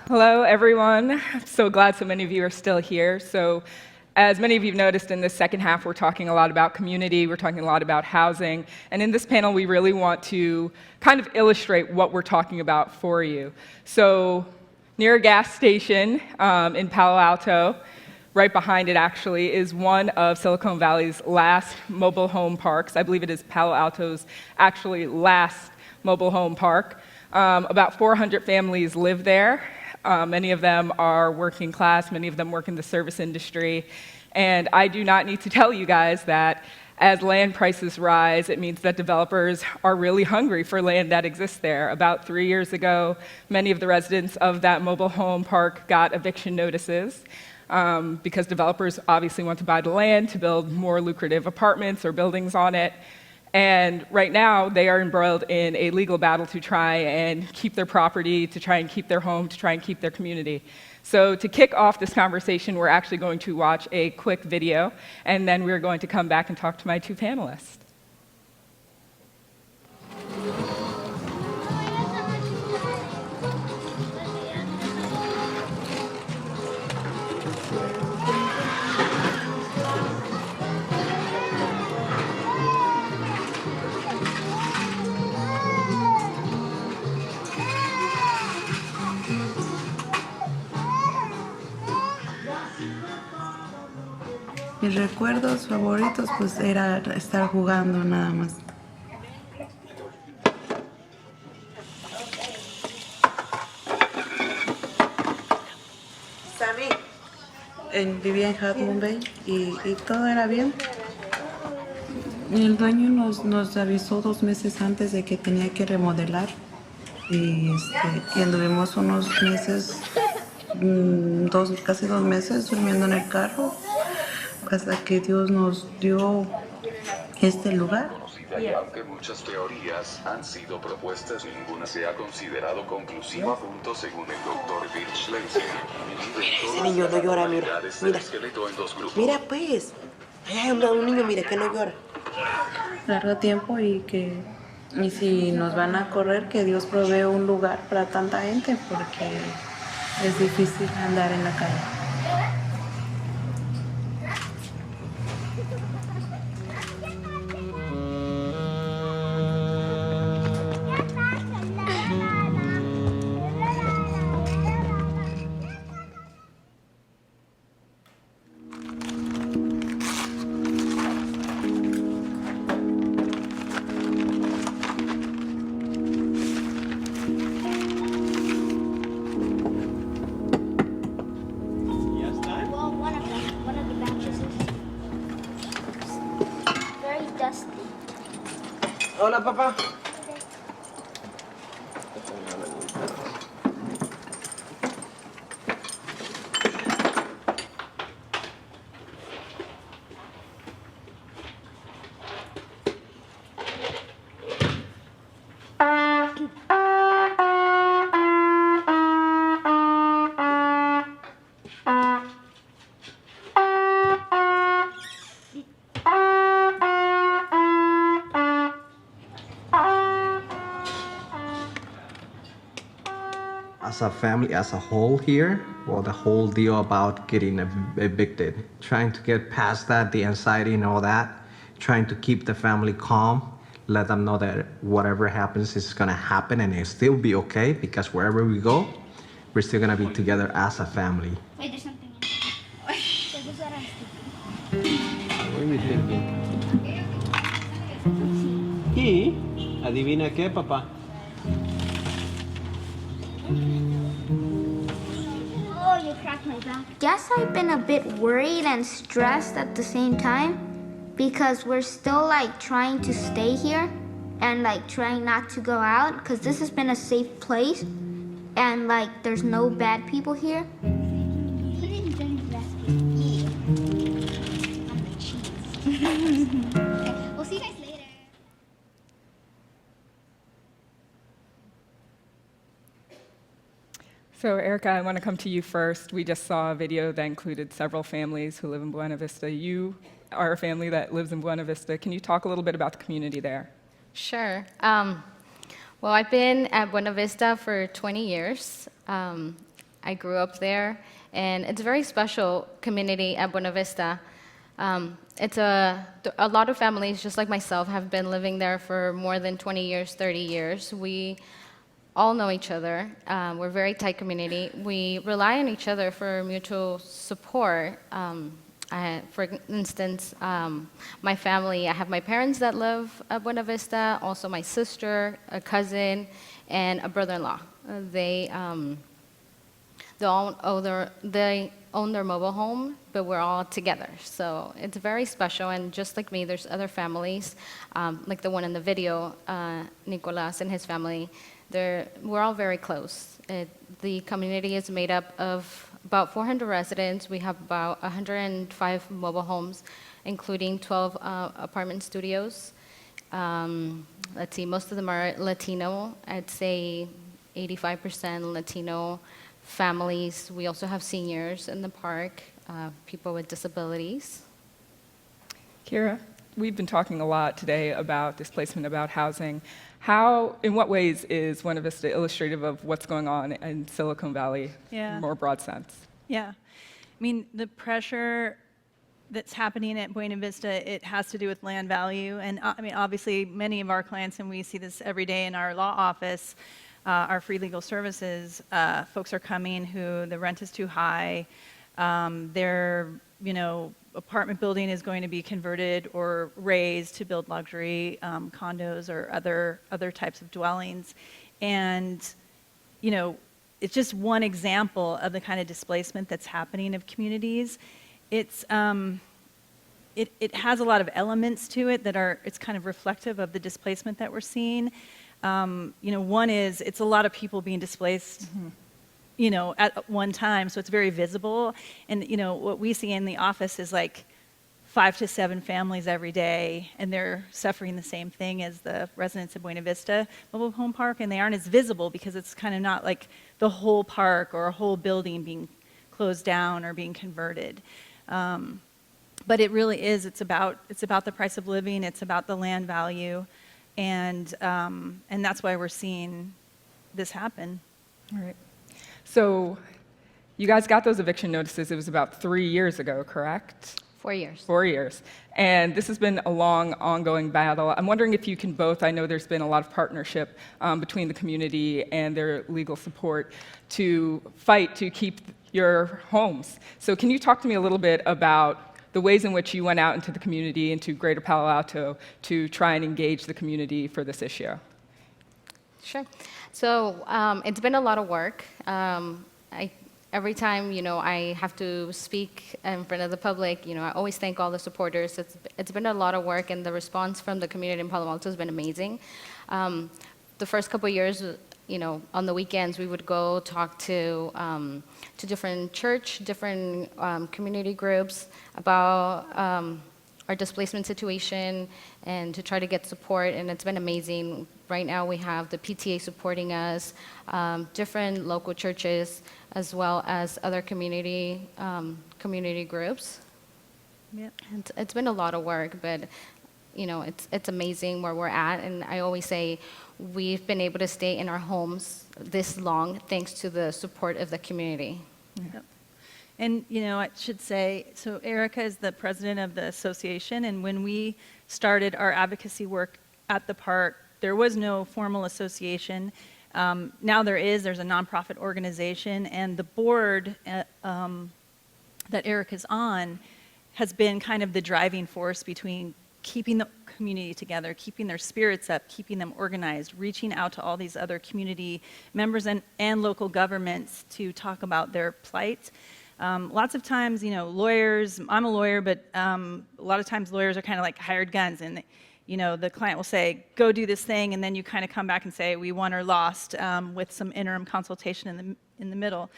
Hello, everyone. I'm so glad so many of you are still here. So, as many of you have noticed, in this second half, we're talking a lot about community, we're talking a lot about housing, and in this panel, we really want to kind of illustrate what we're talking about for you. So, near a gas station in Palo Alto, right behind it actually, is one of Silicon Valley's last mobile home parks. I believe it is Palo Alto's actually last mobile home park. About 400 families live there. Many of them are working class, many of them work in the service industry. And I do not need to tell you guys that as land prices rise, it means that developers are really hungry for land that exists there. About 3 years ago, many of the residents of that mobile home park got eviction notices because developers obviously want to buy the land to build more lucrative apartments or buildings on it. And right now, they are embroiled in a legal battle to try and keep their property, to try and keep their home, to try and keep their community. So to kick off this conversation, we're actually going to watch a quick video, and then we're going to come back and talk to my two panelists. Mis recuerdos favoritos pues era estar jugando nada más. Sammy. Vivía en Half Moon Bay y todo era bien. El dueño nos avisó 2 meses antes de que tenía que remodelar y anduvimos unos meses, casi 2 meses durmiendo en el carro hasta que Dios nos dio este lugar. Y aunque muchas teorías han sido propuestas, ninguna se ha considerado conclusiva. Según el doctor Ese niño no llora, mira. Mira pues. Hay un niño, mira, que no llora. Largo tiempo y si nos van a correr, que Dios provee un lugar para tanta gente porque es difícil andar en la calle. Hola, papá. As a family, as a whole here, well, the whole deal about getting evicted, trying to get past that, the anxiety and all that, trying to keep the family calm, let them know that whatever happens is gonna happen and it'll still be okay because wherever we go, we're still gonna be together as a family. Wait, there's something in What are we thinking? Y, adivina qué, papá. Oh, you cracked my back. Guess I've been a bit worried and stressed at the same time because we're still like trying to stay here and like trying not to go out because this has been a safe place and like there's no bad people here. Put it in Jenny's basket. Yeah. On the cheese. We'll see you guys later. So, Erika, I want to come to you first. We just saw a video that included several families who live in Buena Vista. You are a family that lives in Buena Vista. Can you talk a little bit about the community there? Sure. Well, I've been at Buena Vista for 20 years. I grew up there, and it's a very special community at Buena Vista. It's a lot of families, just like myself, have been living there for more than 20 years, 30 years. We all know each other. We're a very tight community. We rely on each other for mutual support. For instance, my family, I have my parents that live at Buena Vista, also my sister, a cousin, and a brother-in-law. They own their mobile home, but we're all together. So it's very special, and just like me, there's other families, like the one in the video, Nicolas and his family. We're all very close. The community is made up of about 400 residents. We have about 105 mobile homes, including 12 apartment studios. Let's see, most of them are Latino. I'd say 85% Latino families. We also have seniors in the park, people with disabilities. Kyra, we've been talking a lot today about displacement, about housing. In what ways is Buena Vista illustrative of what's going on in Silicon Valley in a more broad sense? Yeah. I mean, the pressure that's happening at Buena Vista, it has to do with land value. And I mean, obviously, many of our clients, and we see this every day in our law office, our free legal services, folks are coming who the rent is too high. Their, apartment building is going to be converted or raised to build luxury condos or other types of dwellings. And, it's just one example of the kind of displacement that's happening of communities. It has a lot of elements to it it's kind of reflective of the displacement that we're seeing. One is it's a lot of people being displaced, at one time, so it's very visible. And, what we see in the office is like 5 to 7 families every day, and they're suffering the same thing as the residents of Buena Vista Mobile Home Park, and they aren't as visible because it's kind of not like the whole park or a whole building being closed down or being converted. But it really is, it's about the price of living, it's about the land value, and that's why we're seeing this happen. All right. So you guys got those eviction notices, it was about 3 years ago, correct? 4 years. 4 years. And this has been a long, ongoing battle. I'm wondering if you can both, I know there's been a lot of partnership between the community and their legal support to fight to keep your homes. So can you talk to me a little bit about the ways in which you went out into the community, into Greater Palo Alto, to try and engage the community for this issue? Sure. So it's been a lot of work. Every time, I have to speak in front of the public, I always thank all the supporters. It's been a lot of work, and the response from the community in Palo Alto has been amazing. The first couple of years, on the weekends, we would go talk to different different community groups about our displacement situation and to try to get support, and it's been amazing. Right now we have the PTA supporting us, different local churches, as well as other community groups. Yeah. It's been a lot of work, but it's amazing where we're at, and I always say we've been able to stay in our homes this long thanks to the support of the community. Yep. And, I should say, so Erika is the president of the association, and when we started our advocacy work at the park, there was no formal association. Now there's a nonprofit organization, and the board that Erika's on has been kind of the driving force between keeping the community together, keeping their spirits up, keeping them organized, reaching out to all these other community members and local governments to talk about their plight. Lots of times, lawyers, I'm a lawyer, but a lot of times lawyers are kind of like hired guns, and the client will say, go do this thing, and then you kind of come back and say, we won or lost, with some interim consultation in the middle.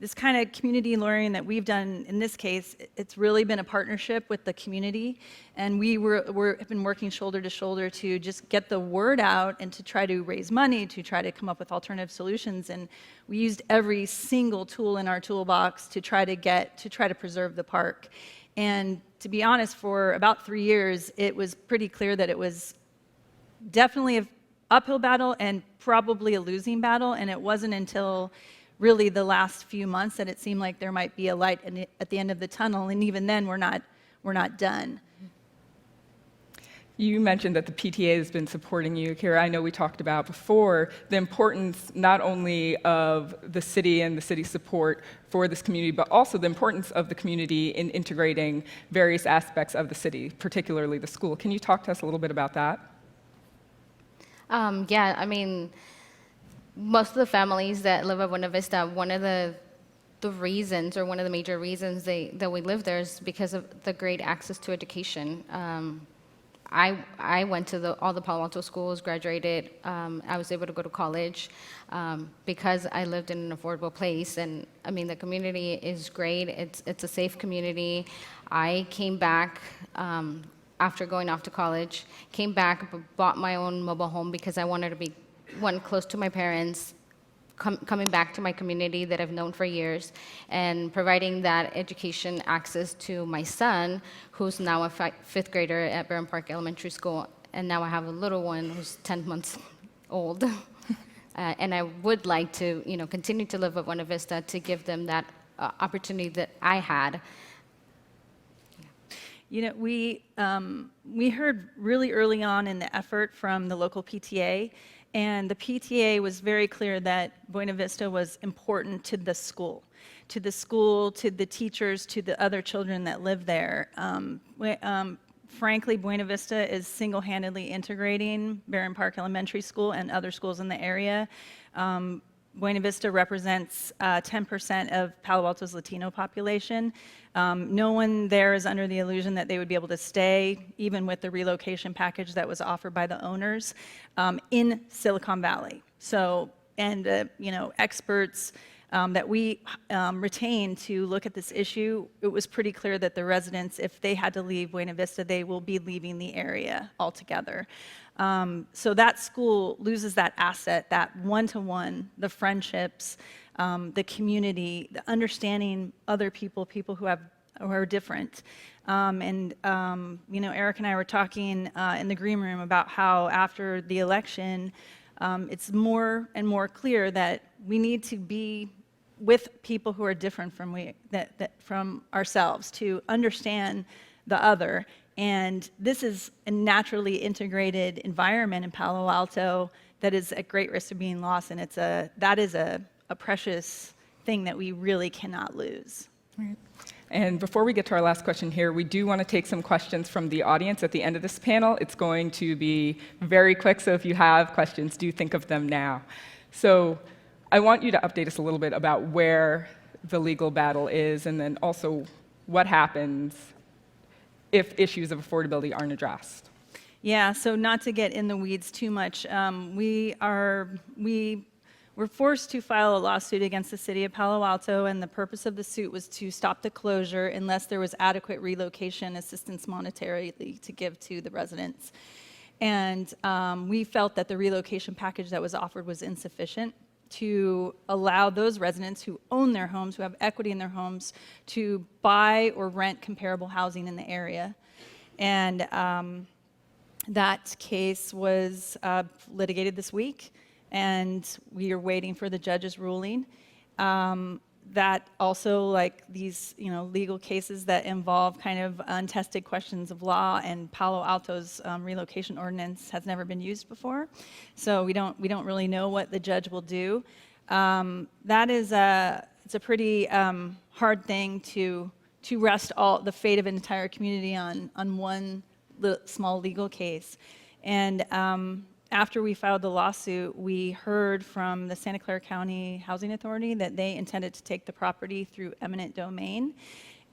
This kind of community lawyering that we've done in this case, it's really been a partnership with the community, and we've been working shoulder to shoulder to just get the word out and to try to raise money, to try to come up with alternative solutions. And we used every single tool in our toolbox to try to preserve the park. And to be honest, for about 3 years, it was pretty clear that it was definitely an uphill battle and probably a losing battle. And it wasn't until really the last few months that it seemed like there might be a light at the end of the tunnel, and even then we're not done. You mentioned that the PTA has been supporting you, Kyra. I know we talked about before the importance not only of the city and the city's support for this community, but also the importance of the community in integrating various aspects of the city, particularly the school. Can you talk to us a little bit about that? Yeah, I mean, most of the families that live at Buena Vista, one of the reasons, or one of the major reasons that we live there is because of the great access to education. I went to all the Palo Alto schools, graduated. I was able to go to college because I lived in an affordable place. And I mean, the community is great. It's a safe community. I came back after going off to college, came back, bought my own mobile home because I wanted to be, one, close to my parents, coming back to my community that I've known for years, and providing that education access to my son, who's now a fifth grader at Barron Park Elementary School, and now I have a little one who's 10 months old. And I would like to, continue to live at Buena Vista to give them that opportunity that I had. We heard really early on in the effort from the local PTA, and the PTA was very clear that Buena Vista was important to the school, to the teachers, to the other children that live there. Frankly, Buena Vista is single-handedly integrating Barron Park Elementary School and other schools in the area. Buena Vista represents 10% of Palo Alto's Latino population. No one there is under the illusion that they would be able to stay, even with the relocation package that was offered by the owners, in Silicon Valley. So, and experts that we retained to look at this issue, it was pretty clear that the residents, if they had to leave Buena Vista, they will be leaving the area altogether. So that school loses that asset, that one-to-one, the friendships, the community, the understanding other people who are different. Eric and I were talking in the green room about how after the election, it's more and more clear that we need to be with people who are different from ourselves to understand the other. And this is a naturally integrated environment in Palo Alto that is at great risk of being lost, and that is a precious thing that we really cannot lose. Right. And before we get to our last question here, we do want to take some questions from the audience at the end of this panel. It's going to be very quick, so if you have questions, do think of them now. So I want you to update us a little bit about where the legal battle is, and then also what happens if issues of affordability aren't addressed. Yeah, so not to get in the weeds too much, we were forced to file a lawsuit against the city of Palo Alto, and the purpose of the suit was to stop the closure unless there was adequate relocation assistance monetarily to give to the residents. And we felt that the relocation package that was offered was insufficient to allow those residents who own their homes, who have equity in their homes, to buy or rent comparable housing in the area. And that case was litigated this week, and we are waiting for the judge's ruling. That also, like these legal cases that involve kind of untested questions of law, and Palo Alto's relocation ordinance has never been used before, so we don't really know what the judge will do. That is it's a pretty hard thing to rest the fate of an entire community on one small legal case. And after we filed the lawsuit, we heard from the Santa Clara County Housing Authority that they intended to take the property through eminent domain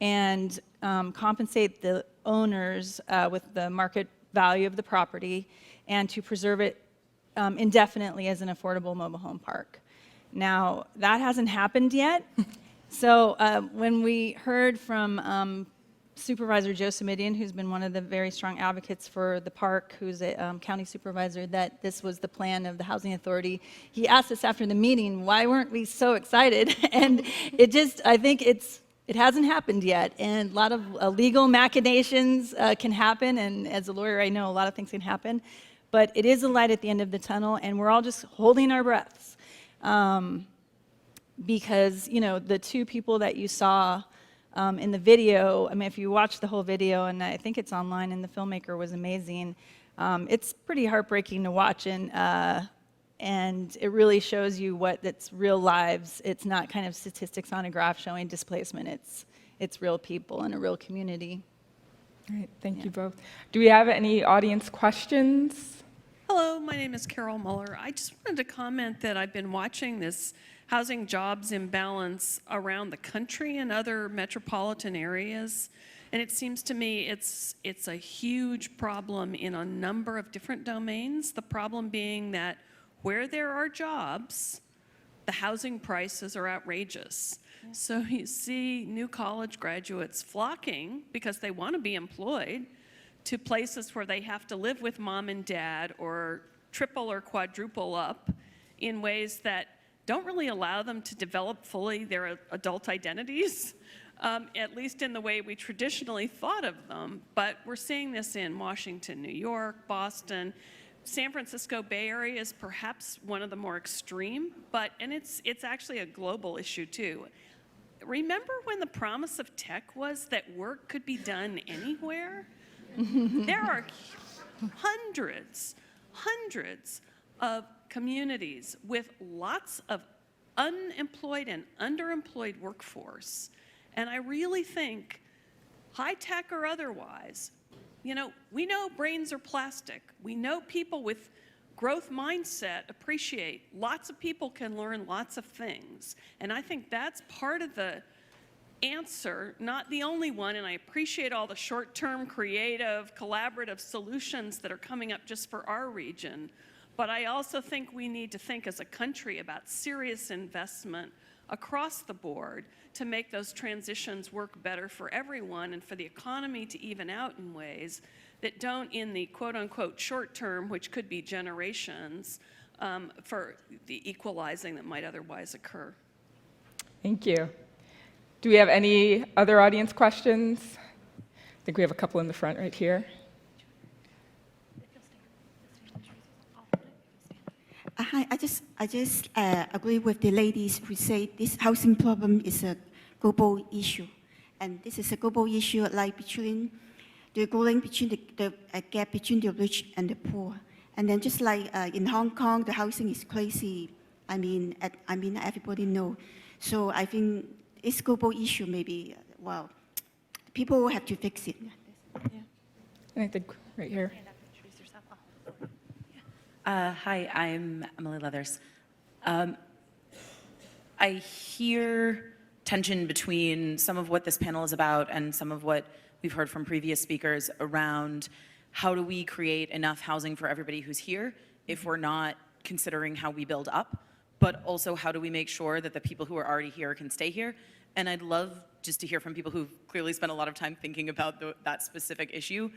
and compensate the owners with the market value of the property, and to preserve it indefinitely as an affordable mobile home park. Now, that hasn't happened yet. So when we heard from Supervisor Joe Simidian, who's been one of the very strong advocates for the park, who's a county supervisor, that this was the plan of the Housing Authority, he asked us after the meeting, why weren't we so excited? And I think it hasn't happened yet. And a lot of legal machinations can happen, and as a lawyer, I know a lot of things can happen. But it is a light at the end of the tunnel, and we're all just holding our breaths. because, you know, the two people that you saw in the video, I mean, if you watch the whole video, and I think it's online, and the filmmaker was amazing, it's pretty heartbreaking to watch, and it really shows you what it's real lives. It's not kind of statistics on a graph showing displacement. It's real people in a real community. All right, thank you both. Do we have any audience questions? Hello, my name is Carol Muller. I just wanted to comment that I've been watching this housing jobs imbalance around the country and other metropolitan areas. And it seems to me it's a huge problem in a number of different domains. The problem being that where there are jobs, the housing prices are outrageous. Yeah. So you see new college graduates flocking because they want to be employed to places where they have to live with mom and dad or triple or quadruple up in ways that don't really allow them to develop fully their adult identities, at least in the way we traditionally thought of them. But we're seeing this in Washington, New York, Boston. San Francisco Bay Area is perhaps one of the more extreme, and it's actually a global issue too. Remember when the promise of tech was that work could be done anywhere? There are hundreds of communities with lots of unemployed and underemployed workforce. And I really think, high tech or otherwise, you know, we know brains are plastic. We know people with growth mindset appreciate lots of people can learn lots of things. And I think that's part of the answer, not the only one, and I appreciate all the short-term, creative, collaborative solutions that are coming up just for our region. But I also think we need to think as a country about serious investment across the board to make those transitions work better for everyone and for the economy to even out in ways that don't, in the quote-unquote short term, which could be generations, for the equalizing that might otherwise occur. Thank you. Do we have any other audience questions? I think we have a couple in the front right here. Hi, I just agree with the ladies who say this housing problem is a global issue, and this is a global issue like between the growing between the gap between the rich and the poor, and then just like in Hong Kong, the housing is crazy. I mean everybody know. So I think it's a global issue. Maybe well, people will have to fix it. Yeah. And I think right here. Hi, I'm Emily Leathers. I hear tension between some of what this panel is about and some of what we've heard from previous speakers around how do we create enough housing for everybody who's here if we're not considering how we build up, but also how do we make sure that the people who are already here can stay here. And I'd love just to hear from people who've clearly spent a lot of time thinking about that specific issue.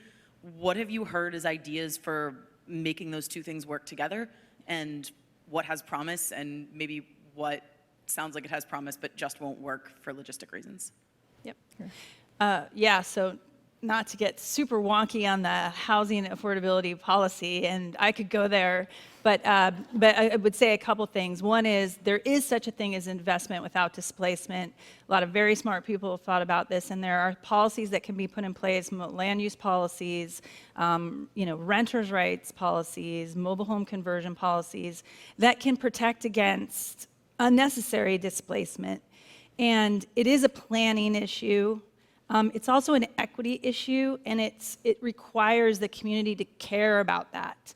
What have you heard as ideas for making those two things work together, and what has promise and maybe what sounds like it has promise but just won't work for logistic reasons? Yep. Yeah, so not to get super wonky on the housing affordability policy, and I could go there, but I would say a couple things. One is there is such a thing as investment without displacement. A lot of very smart people have thought about this, and there are policies that can be put in place, land use policies, renters' rights policies, mobile home conversion policies that can protect against unnecessary displacement. And it is a planning issue. It's also an equity issue, and it requires the community to care about that.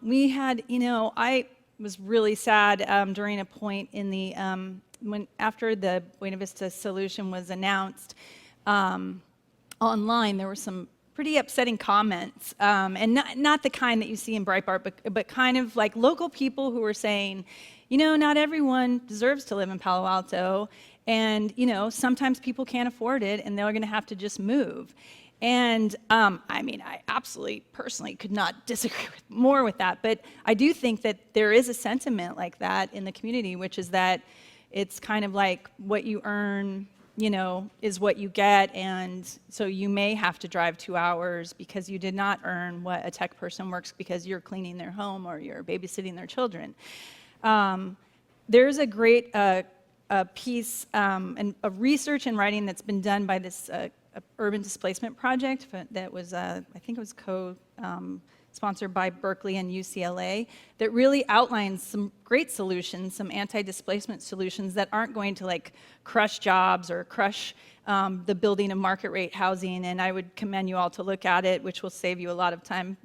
We had, I was really sad during a point in the, after the Buena Vista solution was announced online, there were some pretty upsetting comments, and not the kind that you see in Breitbart, but kind of like local people who were saying, not everyone deserves to live in Palo Alto, and sometimes people can't afford it, and they're going to have to just move. And I absolutely, personally, could not disagree more with that. But I do think that there is a sentiment like that in the community, which is that it's kind of like what you earn, is what you get. And so you may have to drive 2 hours because you did not earn what a tech person works because you're cleaning their home or you're babysitting their children. There's a great a piece and a research and writing that's been done by this urban displacement project that was, I think it was sponsored by Berkeley and UCLA, that really outlines some great solutions, some anti-displacement solutions that aren't going to like crush jobs or crush the building of market rate housing. And I would commend you all to look at it, which will save you a lot of time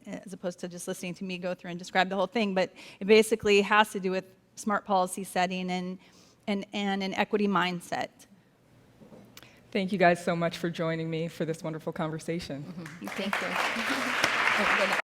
as opposed to just listening to me go through and describe the whole thing. But it basically has to do with smart policy setting and an equity mindset. Thank you guys so much for joining me for this wonderful conversation. Thank you.